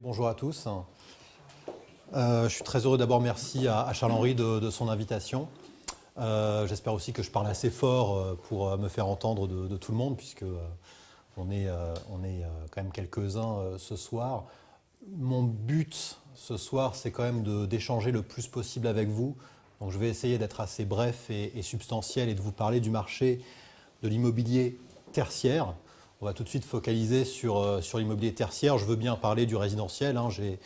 Bonjour à tous. Je suis très heureux d'abord, merci à Charles-Henri de son invitation. J'espère aussi que je parle assez fort pour me faire entendre de tout le monde, puisque on est quand même quelques-uns ce soir. Mon but ce soir, c'est quand même d'échanger le plus possible avec vous. Donc je vais essayer d'être assez bref et substantiel et de vous parler du marché de l'immobilier tertiaire. On va tout de suite focaliser sur l'immobilier tertiaire. Je veux bien parler du résidentiel, hein. J'ai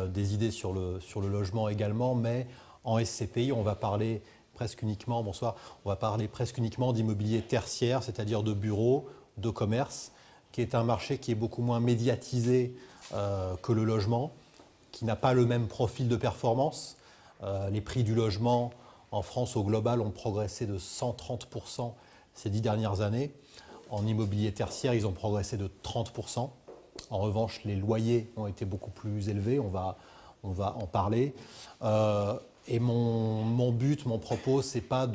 des idées sur le logement également, mais en SCPI, on va parler presque uniquement, bonsoir, on va parler presque uniquement d'immobilier tertiaire, c'est-à-dire de bureaux, de commerce, qui est un marché qui est beaucoup moins médiatisé que le logement, qui n'a pas le même profil de performance. Les prix du logement en France au global ont progressé de 130% ces 10 dernières années. En immobilier tertiaire, ils ont progressé de 30%. En revanche, les loyers ont été beaucoup plus élevés, on va en parler. Et mon but, mon propos, ce n'est pas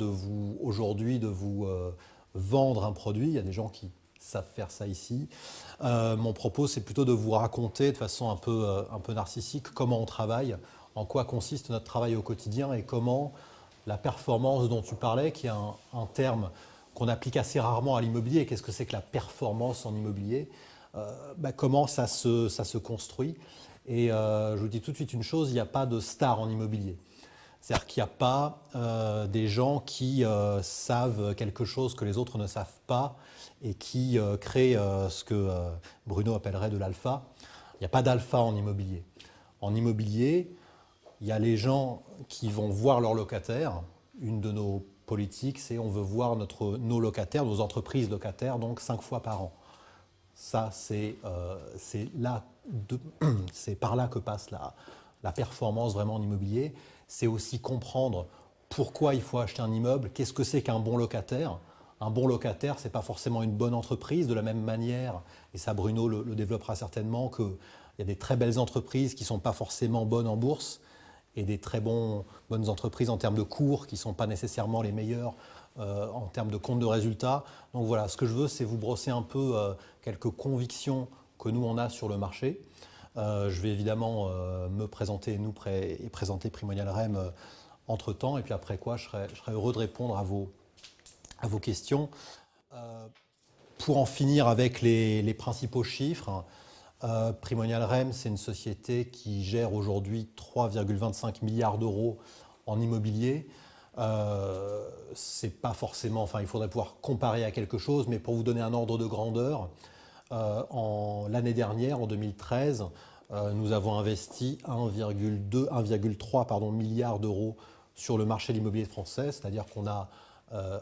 aujourd'hui de vous vendre un produit. Il y a des gens qui savent faire ça ici. Mon propos, c'est plutôt de vous raconter de façon un peu narcissique comment on travaille, en quoi consiste notre travail au quotidien et comment la performance dont tu parlais, qui est un terme qu'on applique assez rarement à l'immobilier. Qu'est-ce que c'est que la performance en immobilier? Comment ça se construit? Et je vous dis tout de suite une chose, il n'y a pas de star en immobilier. C'est-à-dire qu'il n'y a pas des gens qui savent quelque chose que les autres ne savent pas et qui créent ce que Bruno appellerait de l'alpha. Il n'y a pas d'alpha en immobilier. En immobilier, il y a les gens qui vont voir leurs locataires. Une de nos politiques, c'est on veut voir nos locataires, nos entreprises locataires, donc 5 fois par an. Ça, c'est par là que passe la performance vraiment en immobilier. C'est aussi comprendre pourquoi il faut acheter un immeuble, qu'est-ce que c'est qu'un bon locataire. Un bon locataire, ce n'est pas forcément une bonne entreprise, de la même manière, et ça Bruno le développera certainement, qu'il y a des très belles entreprises qui ne sont pas forcément bonnes en bourse, et des très bonnes entreprises en termes de cours qui ne sont pas nécessairement les meilleures en termes de compte de résultats. Donc voilà, ce que je veux, c'est vous brosser un peu quelques convictions que nous, on a sur le marché. Je vais évidemment me présenter, et présenter Primonial REM entre-temps, et puis après quoi, je serai heureux de répondre à vos questions. Pour en finir avec les principaux chiffres, Primonial REM, c'est une société qui gère aujourd'hui 3,25 milliards d'euros en immobilier. C'est pas forcément, enfin il faudrait pouvoir comparer à quelque chose, mais pour vous donner un ordre de grandeur, l'année dernière, en 2013, nous avons investi 1,3 milliard d'euros sur le marché de l'immobilier français, c'est-à-dire qu'on a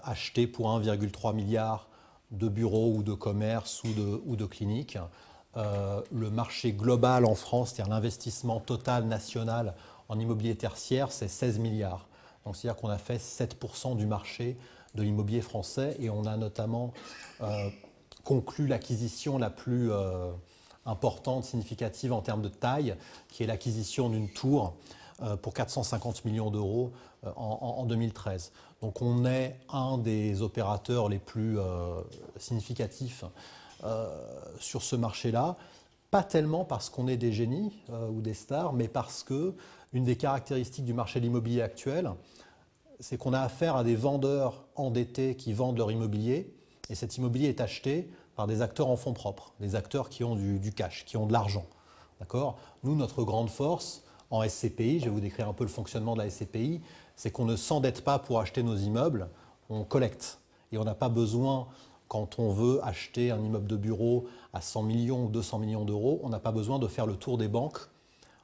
acheté pour 1,3 milliard de bureaux ou de commerces ou de cliniques. Le marché global en France, c'est-à-dire l'investissement total national en immobilier tertiaire, c'est 16 milliards. Donc c'est-à-dire qu'on a fait 7% du marché de l'immobilier français et on a notamment conclu l'acquisition la plus importante, significative en termes de taille, qui est l'acquisition d'une tour pour 450 millions d'euros en 2013. Donc on est un des opérateurs les plus significatifs sur ce marché-là, pas tellement parce qu'on est des génies ou des stars, mais parce que une des caractéristiques du marché de l'immobilier actuel, c'est qu'on a affaire à des vendeurs endettés qui vendent leur immobilier, et cet immobilier est acheté par des acteurs en fonds propres, des acteurs qui ont du cash, qui ont de l'argent. D'accord ? Nous, notre grande force en SCPI, je vais vous décrire un peu le fonctionnement de la SCPI, c'est qu'on ne s'endette pas pour acheter nos immeubles, on collecte. Et on n'a pas besoin, quand on veut acheter un immeuble de bureau à 100 millions ou 200 millions d'euros, on n'a pas besoin de faire le tour des banques.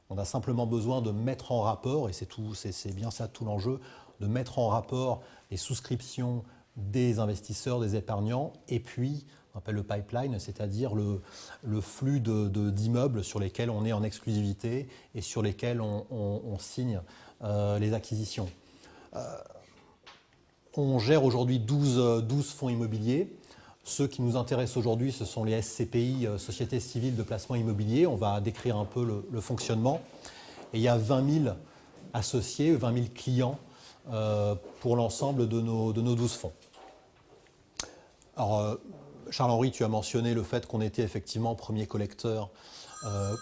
On a simplement besoin de mettre en rapport, et c'est bien ça tout l'enjeu, de mettre en rapport les souscriptions des investisseurs, des épargnants, et puis on appelle le pipeline, c'est-à-dire le flux d'immeubles sur lesquels on est en exclusivité et sur lesquels on signe les acquisitions. On gère aujourd'hui 12 fonds immobiliers. Ceux qui nous intéressent aujourd'hui, ce sont les SCPI, Sociétés civiles de placement immobilier. On va décrire un peu le fonctionnement. Et il y a 20 000 associés, 20 000 clients pour l'ensemble de nos 12 fonds. Alors, Charles-Henri, tu as mentionné le fait qu'on était effectivement premier collecteur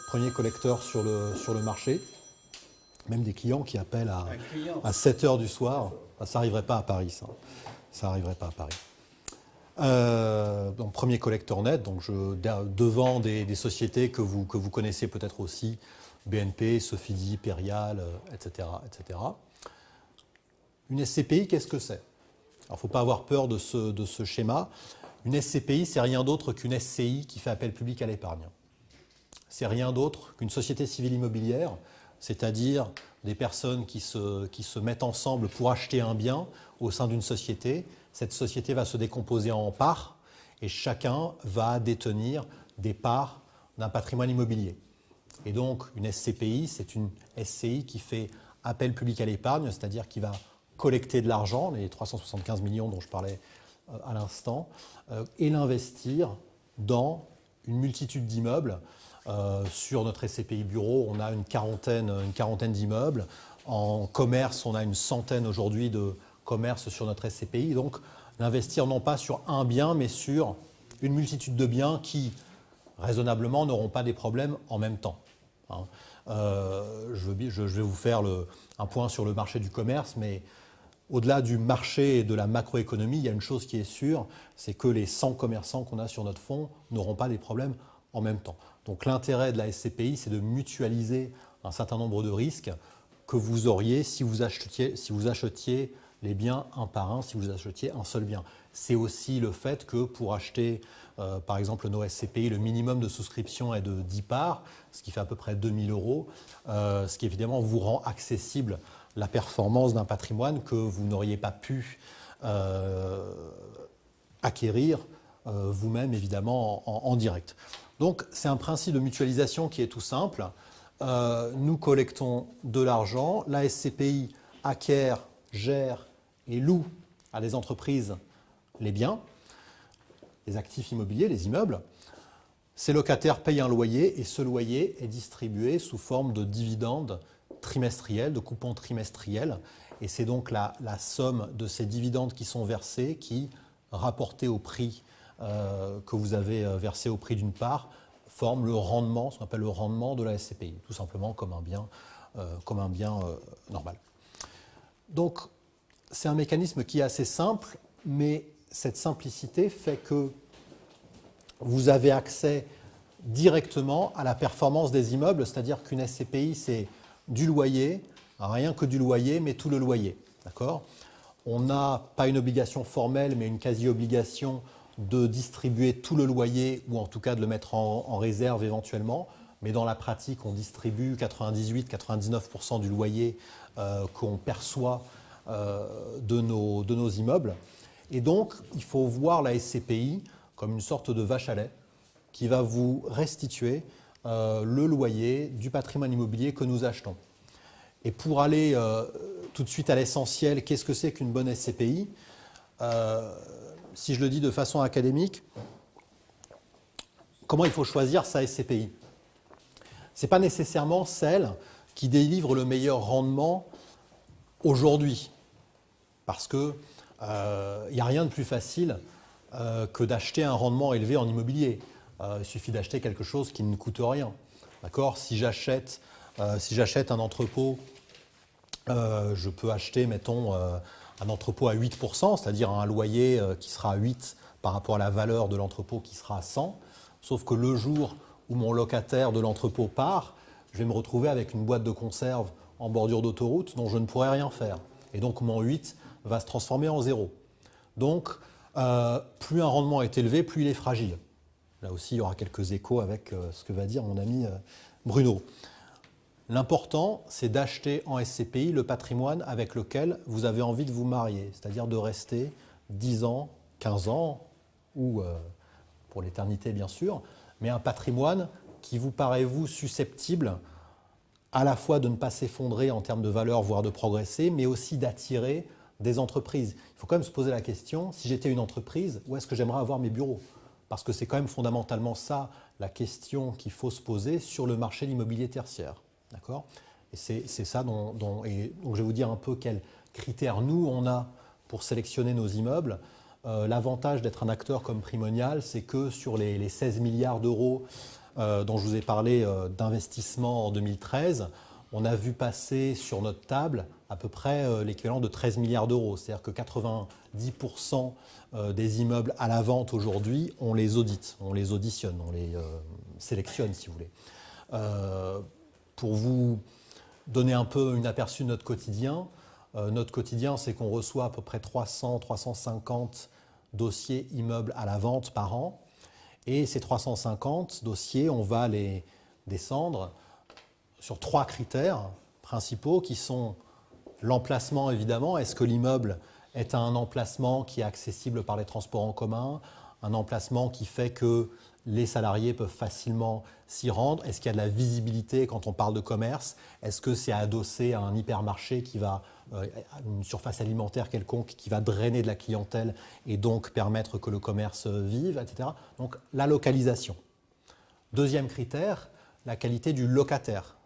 premier collecteur sur le marché. Même des clients qui appellent à 7 heures du soir. Ça n'arriverait pas à Paris, ça. Ça n'arriverait pas à Paris. Donc, premier collecteur net, donc devant des sociétés que vous connaissez peut-être aussi, BNP, Sofidy, Perial, etc., etc. Une SCPI, qu'est-ce que c'est? Alors, il ne faut pas avoir peur de ce schéma. Une SCPI, c'est rien d'autre qu'une SCI qui fait appel public à l'épargne. C'est rien d'autre qu'une société civile immobilière, c'est-à-dire des personnes qui se mettent ensemble pour acheter un bien au sein d'une société. Cette société va se décomposer en parts et chacun va détenir des parts d'un patrimoine immobilier. Et donc, une SCPI, c'est une SCI qui fait appel public à l'épargne, c'est-à-dire qui va collecter de l'argent, les 375 millions dont je parlais à l'instant, et l'investir dans une multitude d'immeubles. Sur notre SCPI Bureau, on a une quarantaine d'immeubles. En commerce, on a une centaine aujourd'hui de commerces sur notre SCPI. Donc, d'investir non pas sur un bien, mais sur une multitude de biens qui, raisonnablement, n'auront pas des problèmes en même temps. Je vais vous faire un point sur le marché du commerce, mais au-delà du marché et de la macroéconomie, il y a une chose qui est sûre, c'est que les 100 commerçants qu'on a sur notre fonds n'auront pas des problèmes en même temps. Donc l'intérêt de la SCPI, c'est de mutualiser un certain nombre de risques que vous auriez si vous achetiez les biens un par un, si vous achetiez un seul bien. C'est aussi le fait que pour acheter, par exemple, nos SCPI, le minimum de souscription est de 10 parts, ce qui fait à peu près 2 000 €, ce qui évidemment vous rend accessible la performance d'un patrimoine que vous n'auriez pas pu acquérir vous-même, évidemment, en direct. Donc, c'est un principe de mutualisation qui est tout simple. Nous collectons de l'argent, la SCPI acquiert, gère et loue à des entreprises les biens, les actifs immobiliers, les immeubles. Ces locataires payent un loyer et ce loyer est distribué sous forme de dividendes trimestriels, de coupons trimestriels. Et c'est donc la somme de ces dividendes qui sont versés qui, rapportés au prix que vous avez versé au prix d'une part, forme le rendement, ce qu'on appelle le rendement de la SCPI, tout simplement comme un bien normal. Donc, c'est un mécanisme qui est assez simple, mais cette simplicité fait que vous avez accès directement à la performance des immeubles, c'est-à-dire qu'une SCPI, c'est du loyer, rien que du loyer, mais tout le loyer. D'accord ? On n'a pas une obligation formelle, mais une quasi-obligation de distribuer tout le loyer, ou en tout cas de le mettre en réserve éventuellement. Mais dans la pratique, on distribue 98-99% du loyer qu'on perçoit de nos immeubles. Et donc, il faut voir la SCPI comme une sorte de vache à lait qui va vous restituer le loyer du patrimoine immobilier que nous achetons. Et pour aller tout de suite à l'essentiel, qu'est-ce que c'est qu'une bonne SCPI ? Si je le dis de façon académique, comment il faut choisir sa SCPI ? Ce n'est pas nécessairement celle qui délivre le meilleur rendement aujourd'hui. Parce qu'il n'y a rien de plus facile que d'acheter un rendement élevé en immobilier. Il suffit d'acheter quelque chose qui ne coûte rien. D'accord ? Si j'achète un entrepôt, je peux acheter, mettons, un entrepôt à 8%, c'est-à-dire un loyer qui sera à 8 par rapport à la valeur de l'entrepôt qui sera à 100. Sauf que le jour où mon locataire de l'entrepôt part, je vais me retrouver avec une boîte de conserve en bordure d'autoroute dont je ne pourrai rien faire. Et donc mon 8 va se transformer en 0. Donc, plus un rendement est élevé, plus il est fragile. Là aussi, il y aura quelques échos avec ce que va dire mon ami Bruno. L'important, c'est d'acheter en SCPI le patrimoine avec lequel vous avez envie de vous marier, c'est-à-dire de rester 10 ans, 15 ans, ou pour l'éternité bien sûr, mais un patrimoine qui vous paraît, vous, susceptible à la fois de ne pas s'effondrer en termes de valeur, voire de progresser, mais aussi d'attirer des entreprises. Il faut quand même se poser la question, si j'étais une entreprise, où est-ce que j'aimerais avoir mes bureaux ? Parce que c'est quand même fondamentalement ça, la question qu'il faut se poser sur le marché de l'immobilier tertiaire. D'accord ? Et c'est ça et donc je vais vous dire un peu quels critères nous on a pour sélectionner nos immeubles. L'avantage d'être un acteur comme Primonial, c'est que sur les 16 milliards d'euros dont je vous ai parlé d'investissement en 2013, on a vu passer sur notre table à peu près l'équivalent de 13 milliards d'euros. C'est-à-dire que 90% des immeubles à la vente aujourd'hui, on les audite, on les auditionne, on les sélectionne si vous voulez. Pour vous donner un peu une aperçu de notre quotidien, c'est qu'on reçoit à peu près 300-350 dossiers immeubles à la vente par an. Et ces 350 dossiers, on va les descendre sur 3 critères principaux qui sont l'emplacement évidemment. Est-ce que l'immeuble est un emplacement qui est accessible par les transports en commun, un emplacement qui fait que les salariés peuvent facilement s'y rendre? Est-ce qu'il y a de la visibilité quand on parle de commerce? Est-ce que c'est adossé à un hypermarché qui va, une surface alimentaire quelconque qui va drainer de la clientèle et donc permettre que le commerce vive, etc. Donc la localisation. Deuxième critère, la qualité du locataire,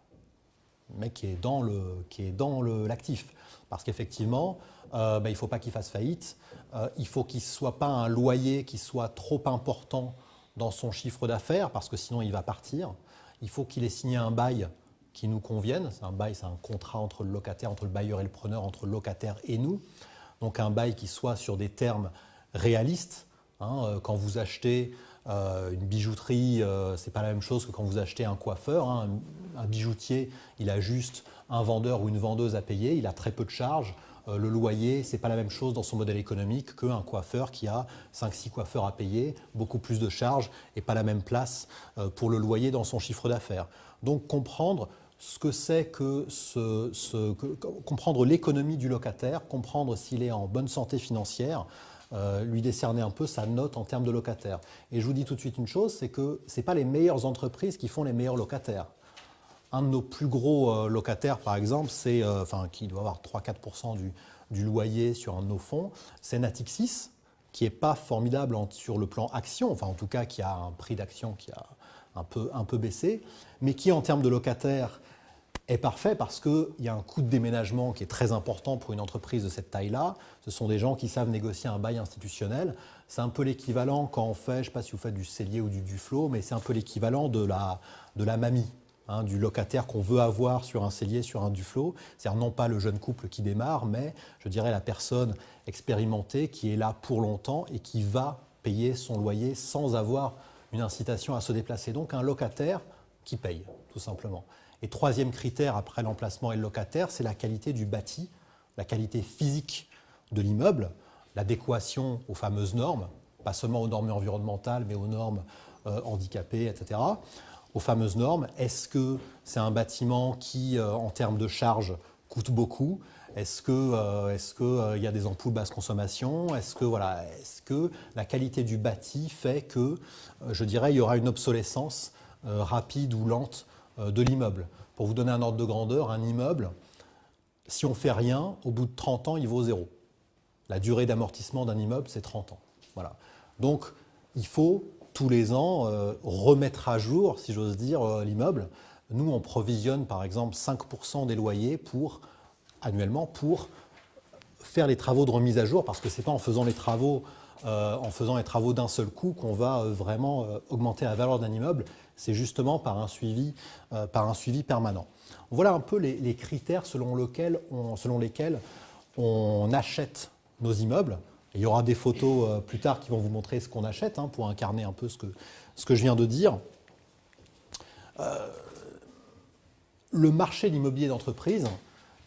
le mec qui est dans l'actif. Parce qu'effectivement, il ne faut pas qu'il fasse faillite, il faut qu'il ne soit pas un loyer qui soit trop important dans son chiffre d'affaires, parce que sinon il va partir. Il faut qu'il ait signé un bail qui nous convienne. C'est un bail, c'est un contrat entre le locataire, entre le bailleur et le preneur, entre le locataire et nous. Donc un bail qui soit sur des termes réalistes. Quand vous achetez une bijouterie, ce n'est pas la même chose que quand vous achetez un coiffeur. Un bijoutier, il a juste un vendeur ou une vendeuse à payer, il a très peu de charges. Le loyer, ce n'est pas la même chose dans son modèle économique qu'un coiffeur qui a 5-6 coiffeurs à payer, beaucoup plus de charges et pas la même place pour le loyer dans son chiffre d'affaires. Donc comprendre ce que c'est que comprendre l'économie du locataire, comprendre s'il est en bonne santé financière, lui décerner un peu sa note en termes de locataire. Et je vous dis tout de suite une chose, c'est que ce n'est pas les meilleures entreprises qui font les meilleurs locataires. Un de nos plus gros locataires, par exemple, qui doit avoir 3-4% du loyer sur un de nos fonds, c'est Natixis, qui n'est pas formidable sur le plan action, enfin en tout cas qui a un prix d'action qui a un peu baissé, mais qui en termes de locataire est parfait parce qu'il y a un coût de déménagement qui est très important pour une entreprise de cette taille-là. Ce sont des gens qui savent négocier un bail institutionnel. C'est un peu l'équivalent quand on fait, je ne sais pas si vous faites du cellier ou du duflo, mais c'est un peu l'équivalent de la mamie. Du locataire qu'on veut avoir sur un cellier, sur un duflo. C'est-à-dire non pas le jeune couple qui démarre, mais je dirais la personne expérimentée qui est là pour longtemps et qui va payer son loyer sans avoir une incitation à se déplacer. Donc un locataire qui paye, tout simplement. Et troisième critère après l'emplacement et le locataire, c'est la qualité du bâti, la qualité physique de l'immeuble, l'adéquation aux fameuses normes, pas seulement aux normes environnementales, mais aux normes handicapées, etc., aux fameuses normes. Est-ce que c'est un bâtiment qui, en termes de charge, coûte beaucoup? Est-ce qu'il y a des ampoules basse consommation? Est-ce que la qualité du bâti fait que, je dirais, il y aura une obsolescence rapide ou lente de l'immeuble? Pour vous donner un ordre de grandeur, un immeuble, si on ne fait rien, au bout de 30 ans, il vaut 0. La durée d'amortissement d'un immeuble, c'est 30 ans. Voilà. Donc, il faut tous les ans remettre à jour, si j'ose dire, l'immeuble. Nous, on provisionne par exemple 5% des loyers annuellement pour faire les travaux de remise à jour, parce que ce n'est pas en faisant les travaux d'un seul coup qu'on va vraiment augmenter la valeur d'un immeuble. C'est justement par un suivi permanent. Voilà un peu les critères selon lesquels on achète nos immeubles. Et il y aura des photos plus tard qui vont vous montrer ce qu'on achète pour incarner un peu ce que je viens de dire. Le marché de l'immobilier d'entreprise,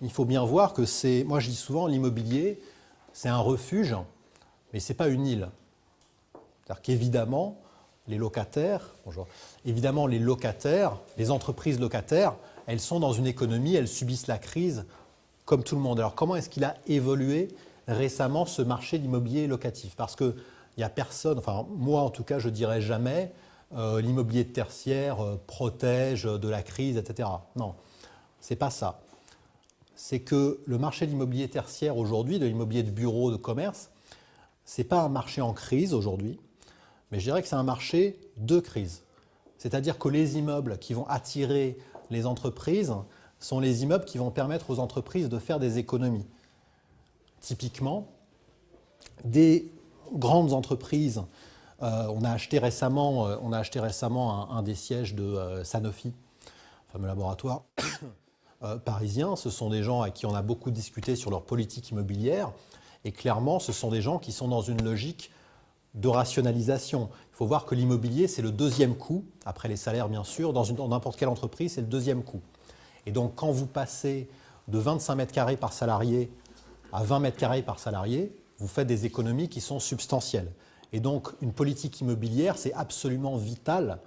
il faut bien voir que moi je dis souvent, l'immobilier, c'est un refuge, mais ce n'est pas une île. C'est-à-dire qu'évidemment, les entreprises locataires, elles sont dans une économie, elles subissent la crise comme tout le monde. Alors comment est-ce qu'il a évolué récemment ce marché de l'immobilier locatif? Parce qu'il n'y a personne, enfin moi en tout cas je ne dirais jamais l'immobilier de tertiaire protège de la crise, etc. Non, ce n'est pas ça. C'est que le marché de l'immobilier tertiaire aujourd'hui, de l'immobilier de bureau, de commerce, ce n'est pas un marché en crise aujourd'hui, mais je dirais que c'est un marché de crise. C'est-à-dire que les immeubles qui vont attirer les entreprises sont les immeubles qui vont permettre aux entreprises de faire des économies. Typiquement, des grandes entreprises On a acheté récemment un des sièges de Sanofi, fameux laboratoire parisien. Ce sont des gens à qui on a beaucoup discuté sur leur politique immobilière. Et clairement, ce sont des gens qui sont dans une logique de rationalisation. Il faut voir que l'immobilier, c'est le deuxième coût, après les salaires bien sûr, dans n'importe quelle entreprise, c'est le deuxième coût. Et donc quand vous passez de 25 mètres carrés par salarié à 20 mètres carrés par salarié, vous faites des économies qui sont substantielles. Et donc une politique immobilière, c'est absolument vital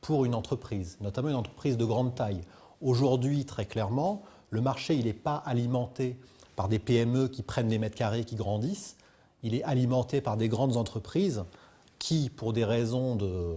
pour une entreprise, notamment une entreprise de grande taille. Aujourd'hui, très clairement, le marché il n'est pas alimenté par des PME qui prennent des mètres carrés, qui grandissent. Il est alimenté par des grandes entreprises qui, pour des raisons de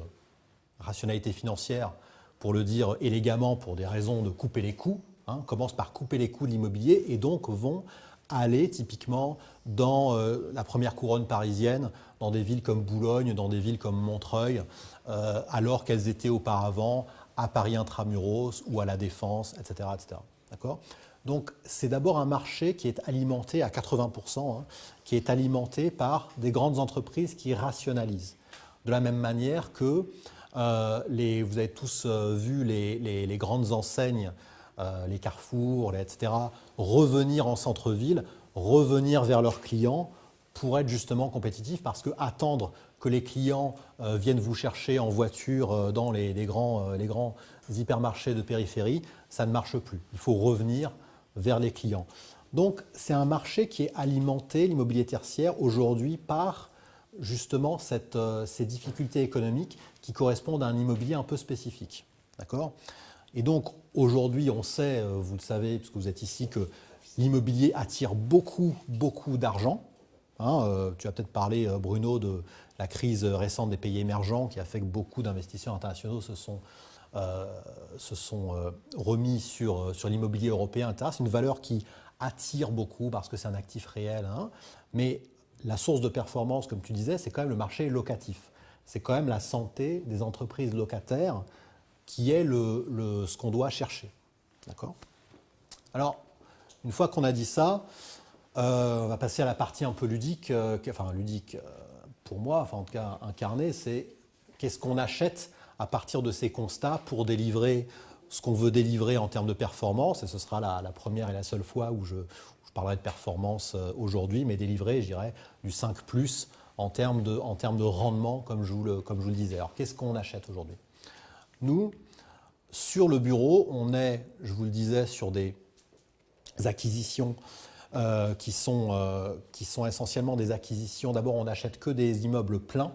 rationalité financière, pour le dire élégamment, pour des raisons de couper les coûts, commencent par couper les coûts de l'immobilier et donc vont aller typiquement dans la première couronne parisienne, dans des villes comme Boulogne, dans des villes comme Montreuil, alors qu'elles étaient auparavant à Paris Intramuros ou à La Défense, etc. etc. D'accord ? Donc c'est d'abord un marché qui est alimenté à 80%, qui est alimenté par des grandes entreprises qui rationalisent. De la même manière que vous avez tous vu les grandes enseignes, les Carrefour, etc., revenir en centre-ville, revenir vers leurs clients pour être justement compétitifs, parce que attendre que les clients viennent vous chercher en voiture dans les grands hypermarchés de périphérie, ça ne marche plus. Il faut revenir vers les clients. Donc c'est un marché qui est alimenté, l'immobilier tertiaire, aujourd'hui par justement ces difficultés économiques qui correspondent à un immobilier un peu spécifique. D'accord ? Et donc aujourd'hui, on sait, vous le savez, puisque vous êtes ici, que l'immobilier attire beaucoup, beaucoup d'argent. Tu as peut-être parlé, Bruno, de la crise récente des pays émergents qui a fait que beaucoup d'investisseurs internationaux se sont remis sur l'immobilier européen, etc. C'est une valeur qui attire beaucoup parce que c'est un actif réel. Mais la source de performance, comme tu disais, c'est quand même le marché locatif. C'est quand même la santé des entreprises locataires qui est ce qu'on doit chercher. D'accord ? Alors, une fois qu'on a dit ça, on va passer à la partie un peu ludique, ludique pour moi, en tout cas incarnée, c'est qu'est-ce qu'on achète à partir de ces constats pour délivrer ce qu'on veut délivrer en termes de performance. Et ce sera la première et la seule fois où je parlerai de performance aujourd'hui, mais délivrer, je dirais, du 5+, en termes de rendement, comme je vous le disais. Alors, qu'est-ce qu'on achète aujourd'hui ? Nous, sur le bureau, on est, je vous le disais, sur des acquisitions qui sont essentiellement des acquisitions. D'abord, on n'achète que des immeubles pleins.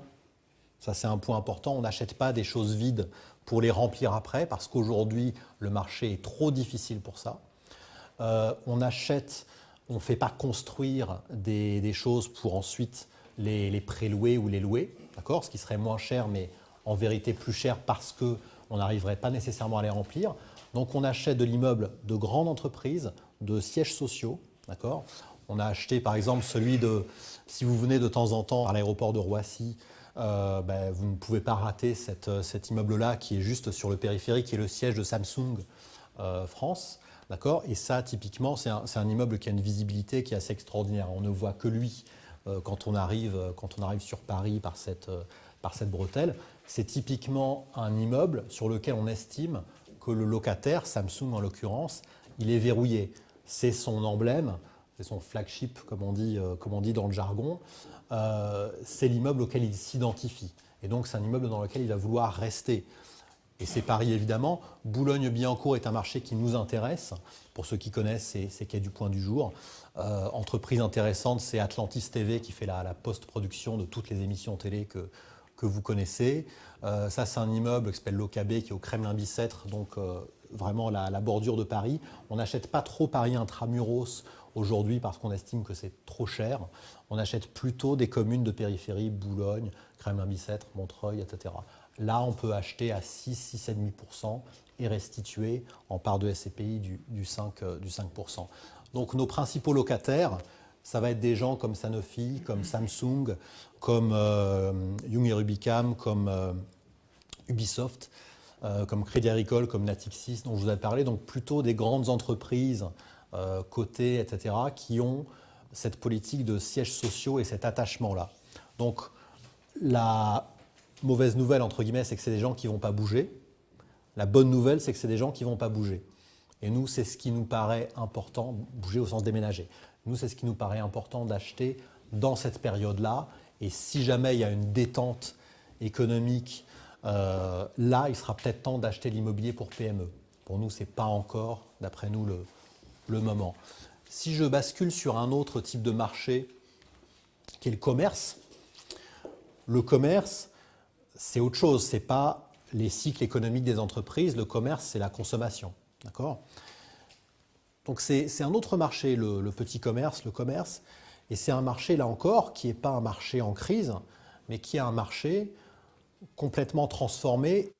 Ça, c'est un point important. On n'achète pas des choses vides pour les remplir après, parce qu'aujourd'hui, le marché est trop difficile pour ça. On ne fait pas construire des choses pour ensuite les prélouer ou les louer, d'accord ? Ce qui serait moins cher, mais en vérité plus cher parce qu'on n'arriverait pas nécessairement à les remplir. Donc on achète de l'immeuble de grandes entreprises, de sièges sociaux, d'accord ? On a acheté par exemple si vous venez de temps en temps à l'aéroport de Roissy, vous ne pouvez pas rater cet immeuble-là qui est juste sur le périphérique, qui est le siège de Samsung France. D'accord ? Et ça, typiquement, c'est un immeuble qui a une visibilité qui est assez extraordinaire. On ne voit que lui quand on arrive sur Paris par cette bretelle. C'est typiquement un immeuble sur lequel on estime que le locataire, Samsung en l'occurrence, il est verrouillé. C'est son emblème, c'est son flagship, comme on dit dans le jargon. C'est l'immeuble auquel il s'identifie. Et donc, c'est un immeuble dans lequel il va vouloir rester. Et c'est Paris, évidemment. Boulogne-Billancourt est un marché qui nous intéresse. Pour ceux qui connaissent, c'est Quai du Point du Jour. Entreprise intéressante, c'est Atlantis TV qui fait la post-production de toutes les émissions télé que vous connaissez. Ça, c'est un immeuble qui s'appelle l'OKB, qui est au Kremlin-Bicêtre, donc vraiment la bordure de Paris. On n'achète pas trop Paris Intramuros aujourd'hui parce qu'on estime que c'est trop cher. On achète plutôt des communes de périphérie, Boulogne, Kremlin-Bicêtre, Montreuil, etc. Là, on peut acheter à 6,5% et restituer en part de SCPI du 5%. Donc nos principaux locataires, ça va être des gens comme Sanofi, comme Samsung, comme Young et Rubicam, comme Ubisoft, comme Crédit Agricole, comme Natixis, dont je vous ai parlé. Donc plutôt des grandes entreprises cotées, etc., qui ont cette politique de sièges sociaux et cet attachement-là. Donc mauvaise nouvelle, entre guillemets, c'est que c'est des gens qui ne vont pas bouger. La bonne nouvelle, c'est que c'est des gens qui ne vont pas bouger. Et nous, c'est ce qui nous paraît important, bouger au sens déménager. Nous, c'est ce qui nous paraît important d'acheter dans cette période-là. Et si jamais il y a une détente économique, là, il sera peut-être temps d'acheter l'immobilier pour PME. Pour nous, ce n'est pas encore, d'après nous, le moment. Si je bascule sur un autre type de marché, qui est le commerce, c'est autre chose. Ce n'est pas les cycles économiques des entreprises. Le commerce, c'est la consommation. D'accord ? Donc c'est un autre marché, le petit commerce, le commerce. Et c'est un marché, là encore, qui n'est pas un marché en crise, mais qui est un marché complètement transformé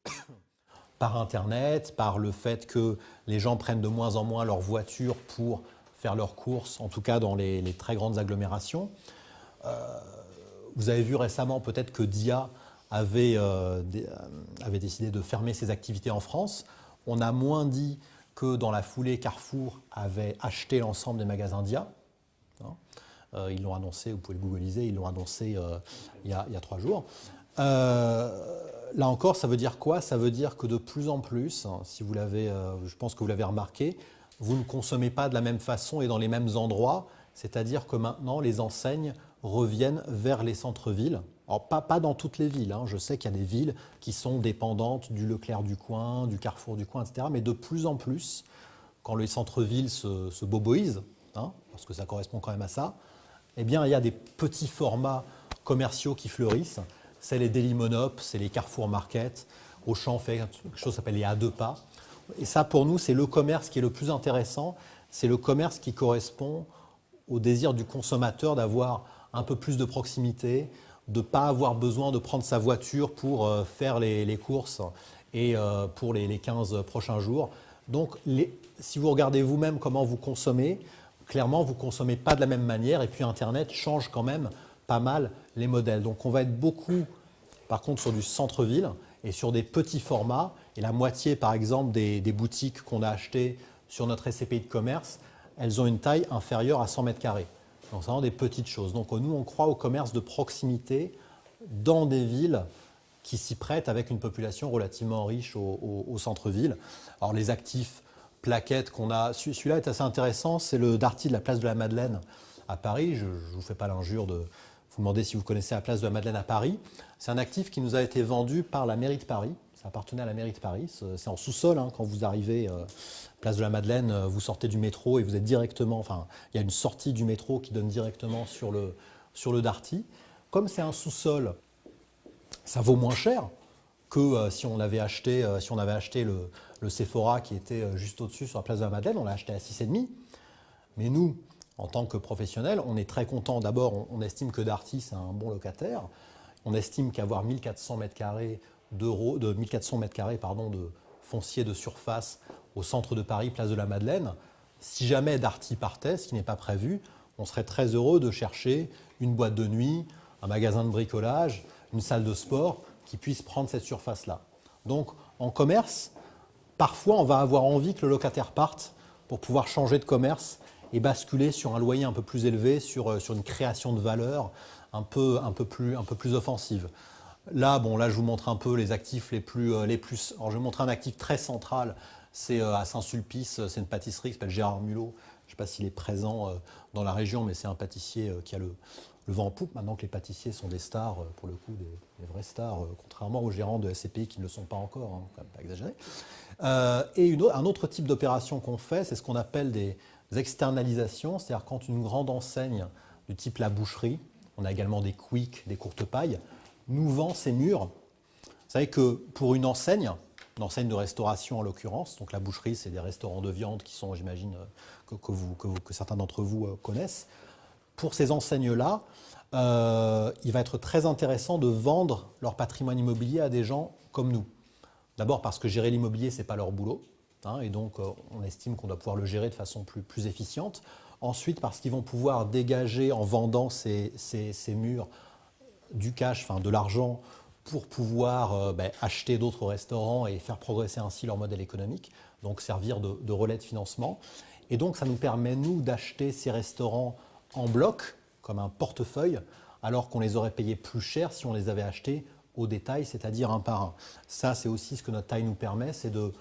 par Internet, par le fait que les gens prennent de moins en moins leur voiture pour faire leurs courses, en tout cas dans les très grandes agglomérations. Vous avez vu récemment peut-être que Dia avait décidé de fermer ses activités en France. On a moins dit que dans la foulée, Carrefour avait acheté l'ensemble des magasins Dia. Ils l'ont annoncé, vous pouvez le googliser, ils l'ont annoncé il y a 3 jours. Là encore, ça veut dire quoi? Ça veut dire que de plus en plus, si vous l'avez, je pense que vous l'avez remarqué, vous ne consommez pas de la même façon et dans les mêmes endroits. C'est-à-dire que maintenant, les enseignes reviennent vers les centres-villes. Alors, pas dans toutes les villes. Je sais qu'il y a des villes qui sont dépendantes du Leclerc du coin, du Carrefour du coin, etc. Mais de plus en plus, quand les centres-villes se boboisent, parce que ça correspond quand même à ça, eh bien, il y a des petits formats commerciaux qui fleurissent. C'est les Dailymonop, c'est les Carrefour Market. Auchan fait quelque chose qui s'appelle les A2 pas. Et ça, pour nous, c'est le commerce qui est le plus intéressant. C'est le commerce qui correspond au désir du consommateur d'avoir un peu plus de proximité, de ne pas avoir besoin de prendre sa voiture pour faire les courses et pour les 15 prochains jours. Donc, si vous regardez vous-même comment vous consommez, clairement, vous ne consommez pas de la même manière. Et puis, Internet change quand même pas mal les modèles. Donc, on va être beaucoup, par contre, sur du centre-ville et sur des petits formats. Et la moitié, par exemple, des boutiques qu'on a achetées sur notre SCPI de commerce, elles ont une taille inférieure à 100 mètres carrés. Donc, c'est vraiment des petites choses. Donc, nous, on croit au commerce de proximité dans des villes qui s'y prêtent avec une population relativement riche au centre-ville. Alors, les actifs plaquettes qu'on a, celui-là est assez intéressant, c'est le Darty de la place de la Madeleine à Paris. Je ne vous fais pas l'injure de vous demander si vous connaissez la place de la Madeleine à Paris. C'est un actif qui nous a été vendu par la mairie de Paris. Ça appartenait à la mairie de Paris. C'est en sous-sol, quand vous arrivez place de la Madeleine, vous sortez du métro et vous êtes directement, il y a une sortie du métro qui donne directement sur le Darty. Comme c'est un sous-sol, ça vaut moins cher que si on avait acheté le Sephora qui était juste au-dessus sur la place de la Madeleine. On l'a acheté à 6,5. Mais nous, en tant que professionnels, on est très contents. D'abord, on estime que Darty, c'est un bon locataire. On estime qu'avoir 1400 mètres carrés de foncier de surface au centre de Paris, place de la Madeleine, si jamais Darty partait, ce qui n'est pas prévu, on serait très heureux de chercher une boîte de nuit, un magasin de bricolage, une salle de sport qui puisse prendre cette surface-là. Donc, en commerce, parfois, on va avoir envie que le locataire parte pour pouvoir changer de commerce et basculer sur un loyer un peu plus élevé, sur une création de valeur un peu plus offensive. Là, je vous montre un peu les actifs les plus. Alors, je vais vous montrer un actif très central. C'est à Saint-Sulpice, c'est une pâtisserie qui s'appelle Gérard Mulot. Je ne sais pas s'il est présent dans la région, mais c'est un pâtissier qui a le vent en poupe. Maintenant que les pâtissiers sont des stars, pour le coup, des vraies stars, contrairement aux gérants de SCPI qui ne le sont pas encore, quand même pas exagéré. Et un autre type d'opération qu'on fait, c'est ce qu'on appelle des externalisations, c'est-à-dire quand une grande enseigne du type la boucherie, on a également des Quick, des courtes pailles, nous vend ses murs. Vous savez que pour une enseigne de restauration en l'occurrence, donc la boucherie, c'est des restaurants de viande qui sont, j'imagine, que certains d'entre vous connaissent. Pour ces enseignes-là, il va être très intéressant de vendre leur patrimoine immobilier à des gens comme nous. D'abord parce que gérer l'immobilier, ce n'est pas leur boulot, et donc on estime qu'on doit pouvoir le gérer de façon plus efficiente. Ensuite, parce qu'ils vont pouvoir dégager en vendant ces murs du cash, de l'argent, pour pouvoir acheter d'autres restaurants et faire progresser ainsi leur modèle économique, donc servir de relais de financement. Et donc ça nous permet, nous, d'acheter ces restaurants en bloc, comme un portefeuille, alors qu'on les aurait payés plus cher si on les avait achetés au détail, c'est-à-dire un par un. Ça, c'est aussi ce que notre taille nous permet, c'est de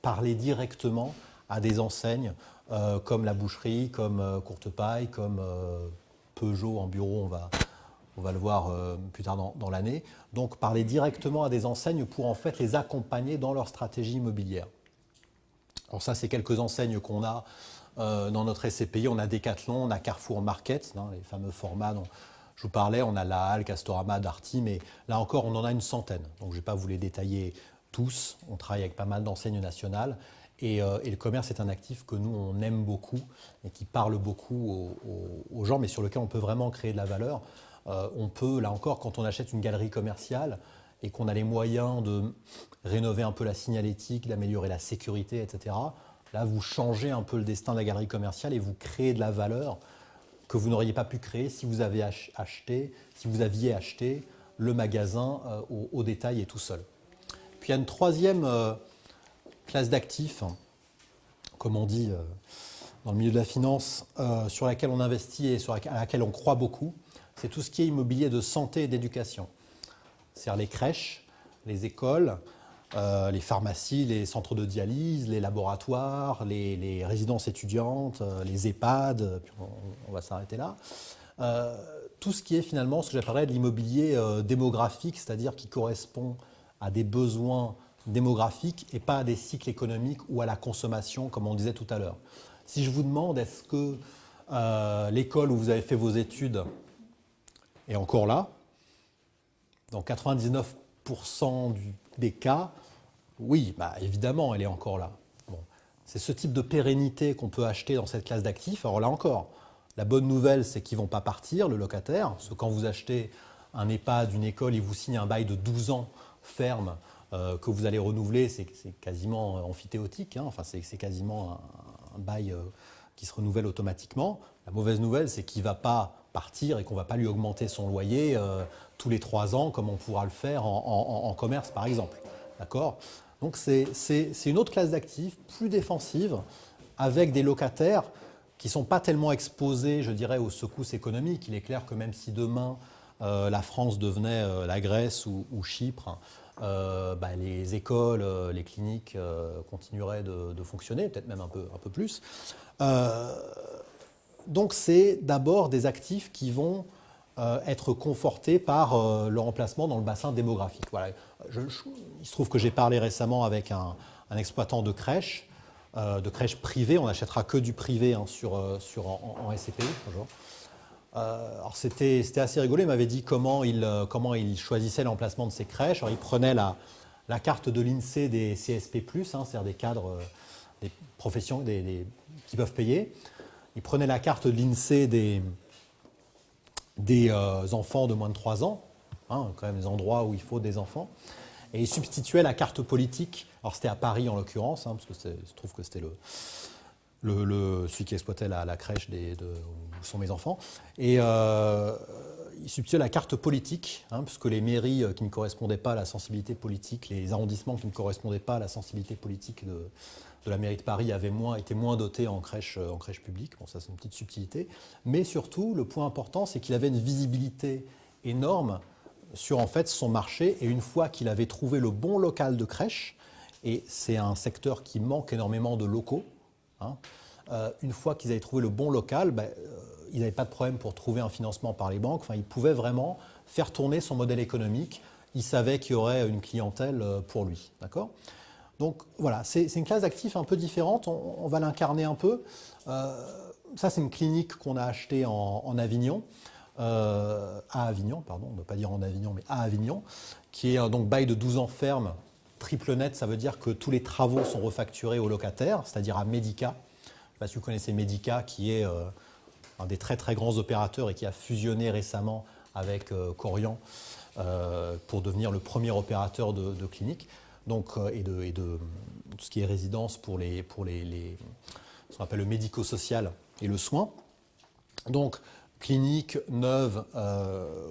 parler directement à des enseignes comme la boucherie, comme Courtepaille, comme Peugeot en bureau, on va le voir plus tard dans l'année. Donc parler directement à des enseignes pour en fait les accompagner dans leur stratégie immobilière. Alors ça, c'est quelques enseignes qu'on a dans notre SCPI. On a Decathlon, on a Carrefour Market, hein, les fameux formats dont je vous parlais. On a La Halle, Castorama, Darty, mais là encore, on en a une centaine. Donc je ne vais pas vous les détailler tous. On travaille avec pas mal d'enseignes nationales. Et le commerce est un actif que nous, on aime beaucoup et qui parle beaucoup aux gens, mais sur lequel on peut vraiment créer de la valeur. On peut, là encore, quand on achète une galerie commerciale et qu'on a les moyens de rénover un peu la signalétique, d'améliorer la sécurité, etc., là, vous changez un peu le destin de la galerie commerciale et vous créez de la valeur que vous n'auriez pas pu créer si vous aviez acheté le magasin au détail et tout seul. Puis il y a une troisième classe d'actifs, comme on dit dans le milieu de la finance, sur laquelle on investit et à laquelle on croit beaucoup, c'est tout ce qui est immobilier de santé et d'éducation. C'est-à-dire les crèches, les écoles, les pharmacies, les centres de dialyse, les laboratoires, les résidences étudiantes, les EHPAD, puis on va s'arrêter là. Tout ce qui est finalement ce que j'appellerais de l'immobilier démographique, c'est-à-dire qui correspond à des besoins démographiques et pas à des cycles économiques ou à la consommation, comme on disait tout à l'heure. Si je vous demande, est-ce que l'école où vous avez fait vos études est encore là? Dans 99% des cas, oui, évidemment, elle est encore là. Bon. C'est ce type de pérennité qu'on peut acheter dans cette classe d'actifs. Alors là encore, la bonne nouvelle, c'est qu'ils ne vont pas partir, le locataire. Parce que quand vous achetez un EHPAD, une école, ils vous signent un bail de 12 ans ferme que vous allez renouveler, c'est quasiment amphithéotique, hein. Enfin, c'est quasiment un bail qui se renouvelle automatiquement. La mauvaise nouvelle, c'est qu'il ne va pas partir et qu'on ne va pas lui augmenter son loyer tous les 3 ans comme on pourra le faire en commerce, par exemple. D'accord ? Donc c'est une autre classe d'actifs, plus défensive, avec des locataires qui ne sont pas tellement exposés, je dirais, aux secousses économiques. Il est clair que même si demain la France devenait la Grèce ou Chypre, les écoles, les cliniques continueraient de fonctionner, peut-être même un peu plus. Donc c'est d'abord des actifs qui vont être confortés par le remplacement dans le bassin démographique. Voilà. Il se trouve que j'ai parlé récemment avec un exploitant de crèche privée. On n'achètera que du privé, hein, en SCPI. Bonjour. Alors c'était assez rigolo. Il m'avait dit comment il choisissait l'emplacement de ses crèches. Alors il prenait la carte de l'INSEE des CSP+, hein, c'est-à-dire des cadres, des professions qui peuvent payer. Il prenait la carte de l'INSEE des enfants de moins de 3 ans, hein, quand même les endroits où il faut des enfants, et il substituait la carte politique. Alors c'était à Paris en l'occurrence, hein, parce que je trouve que c'était celui qui exploitait la crèche où sont mes enfants, et il substituait la carte politique, hein, puisque les mairies qui ne correspondaient pas à la sensibilité politique, les arrondissements qui ne correspondaient pas à la sensibilité politique de la mairie de Paris étaient moins dotés en crèche publique. Bon, ça c'est une petite subtilité. Mais surtout, le point important, c'est qu'il avait une visibilité énorme sur en fait son marché. Et une fois qu'il avait trouvé le bon local de crèche, et c'est un secteur qui manque énormément de locaux, hein, une fois qu'ils avaient trouvé le bon local, ils n'avaient pas de problème pour trouver un financement par les banques. Enfin, ils pouvaient vraiment faire tourner son modèle économique. Ils savaient qu'il y aurait une clientèle pour lui. D'accord ? Donc voilà, c'est une classe d'actifs un peu différente, on va l'incarner un peu. Ça, c'est une clinique qu'on a achetée en Avignon, à Avignon, pardon, on ne doit pas dire en Avignon, mais à Avignon, qui est donc bail de 12 ans ferme, triple net, ça veut dire que tous les travaux sont refacturés aux locataires, c'est-à-dire à Medica. Je ne sais pas si vous connaissez Medica, qui est un des très très grands opérateurs et qui a fusionné récemment avec Korian pour devenir le premier opérateur de clinique. Donc, et de tout ce qui est résidence pour ce qu'on appelle le médico-social et le soin. Donc, clinique neuve,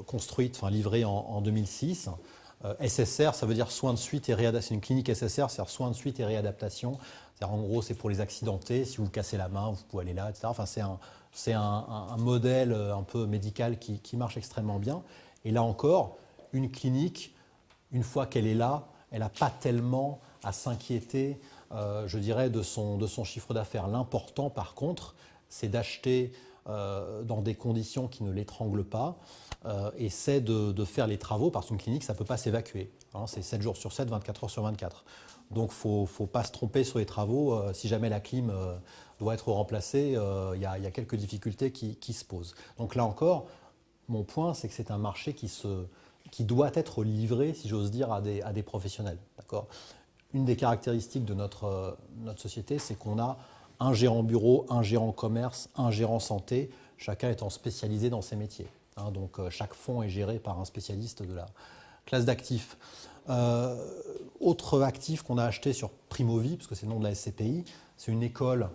construite, livrée en 2006. SSR, ça veut dire soins de suite et réadaptation. C'est une clinique SSR, c'est-à-dire soins de suite et réadaptation. En gros, c'est pour les accidentés. Si vous cassez la main, vous pouvez aller là, etc. Enfin, c'est un modèle un peu médical qui marche extrêmement bien. Et là encore, une clinique une fois qu'elle est là, elle n'a pas tellement à s'inquiéter, je dirais, de son chiffre d'affaires. L'important, par contre, c'est d'acheter dans des conditions qui ne l'étranglent pas, et c'est de faire les travaux, parce qu'une clinique, ça ne peut pas s'évacuer. Hein, c'est 7 jours sur 7, 24 heures sur 24. Donc il ne faut pas se tromper sur les travaux. Si jamais la clim doit être remplacée, il y a quelques difficultés qui se posent. Donc là encore, mon point, c'est que c'est un marché qui doit être livré, si j'ose dire, à des professionnels. D'accord ? Une des caractéristiques de notre société, c'est qu'on a un gérant bureau, un gérant commerce, un gérant santé, chacun étant spécialisé dans ses métiers. Hein, donc chaque fonds est géré par un spécialiste de la classe d'actifs. Autre actif qu'on a acheté sur Primovie, parce que c'est le nom de la SCPI, c'est une école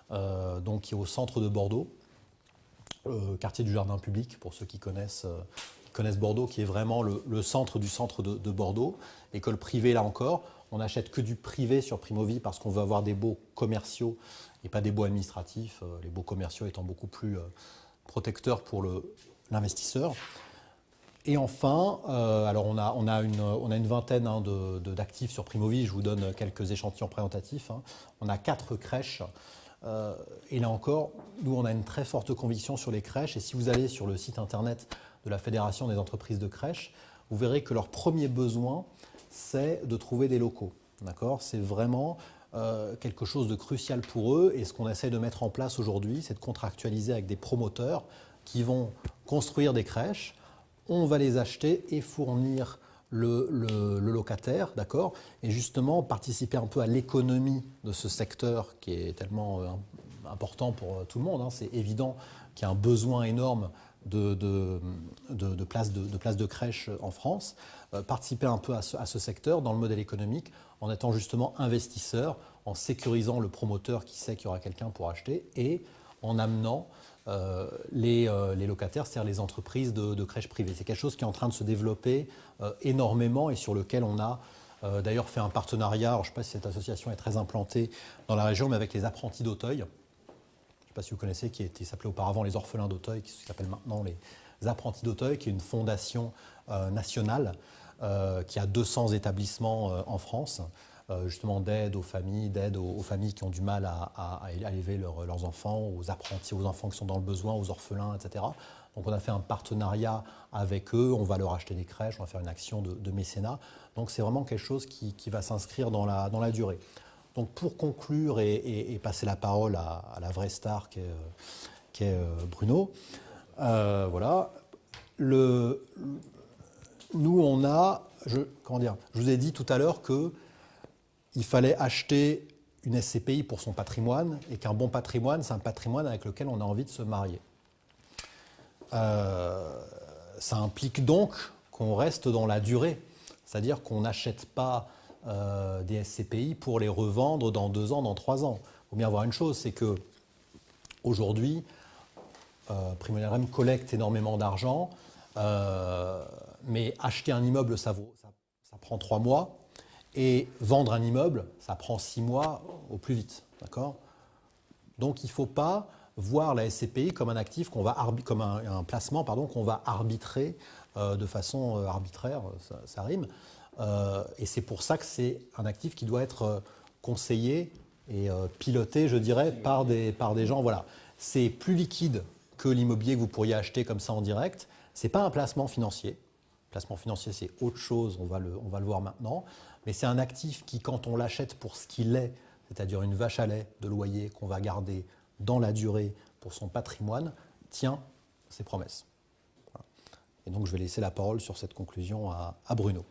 donc, qui est au centre de Bordeaux, quartier du Jardin Public, pour ceux qui connaissent Bordeaux, qui est vraiment le centre du centre de Bordeaux. École privée, là encore. On n'achète que du privé sur Primovie parce qu'on veut avoir des baux commerciaux et pas des baux administratifs, les baux commerciaux étant beaucoup plus protecteurs pour l'investisseur. Et enfin, alors on a une vingtaine d'actifs sur Primovie. Je vous donne quelques échantillons présentatifs. Hein. On a 4 crèches. Et là encore, nous, on a une très forte conviction sur les crèches. Et si vous allez sur le site internet de la Fédération des entreprises de crèches, vous verrez que leur premier besoin, c'est de trouver des locaux. D'accord ? C'est vraiment quelque chose de crucial pour eux. Et ce qu'on essaie de mettre en place aujourd'hui, c'est de contractualiser avec des promoteurs qui vont construire des crèches. On va les acheter et fournir le locataire, d'accord ? Et justement, participer un peu à l'économie de ce secteur qui est tellement important pour tout le monde. Hein. C'est évident qu'il y a un besoin énorme de places de crèche en France. Participer un peu à ce secteur dans le modèle économique en étant justement investisseur, en sécurisant le promoteur qui sait qu'il y aura quelqu'un pour acheter et en amenant les locataires, c'est-à-dire les entreprises de crèches privées. C'est quelque chose qui est en train de se développer énormément et sur lequel on a d'ailleurs fait un partenariat. Alors, je ne sais pas si cette association est très implantée dans la région, mais avec les apprentis d'Auteuil. Je ne sais pas si vous connaissez, qui s'appelait auparavant les orphelins d'Auteuil, qui s'appelle maintenant les apprentis d'Auteuil, qui est une fondation nationale qui a 200 établissements en France. Justement d'aide aux familles, qui ont du mal à élever leurs enfants, aux apprentis, aux enfants qui sont dans le besoin, aux orphelins, etc. Donc on a fait un partenariat avec eux, on va leur acheter des crèches, on va faire une action de mécénat. Donc c'est vraiment quelque chose qui va s'inscrire dans la durée. Donc pour conclure et passer la parole à la vraie star qu'est Bruno, voilà. Nous on a, je vous ai dit tout à l'heure que il fallait acheter une SCPI pour son patrimoine et qu'un bon patrimoine, c'est un patrimoine avec lequel on a envie de se marier. Ça implique donc qu'on reste dans la durée, c'est-à-dire qu'on n'achète pas des SCPI pour les revendre dans 2 ans, dans 3 ans. Il faut bien voir une chose, c'est qu'aujourd'hui, Primonial collecte énormément d'argent, mais acheter un immeuble, ça prend 3 mois. Et vendre un immeuble, ça prend 6 mois au plus vite. D'accord ? Donc il ne faut pas voir la SCPI comme un actif, comme un placement qu'on va arbitrer de façon arbitraire, ça rime. Et c'est pour ça que c'est un actif qui doit être conseillé et piloté, je dirais, par des gens. Voilà. C'est plus liquide que l'immobilier que vous pourriez acheter comme ça en direct. Ce n'est pas un placement financier. Le placement financier, c'est autre chose, on va le voir maintenant. Mais c'est un actif qui, quand on l'achète pour ce qu'il est, c'est-à-dire une vache à lait de loyer qu'on va garder dans la durée pour son patrimoine, tient ses promesses. Voilà. Et donc je vais laisser la parole sur cette conclusion à Bruno.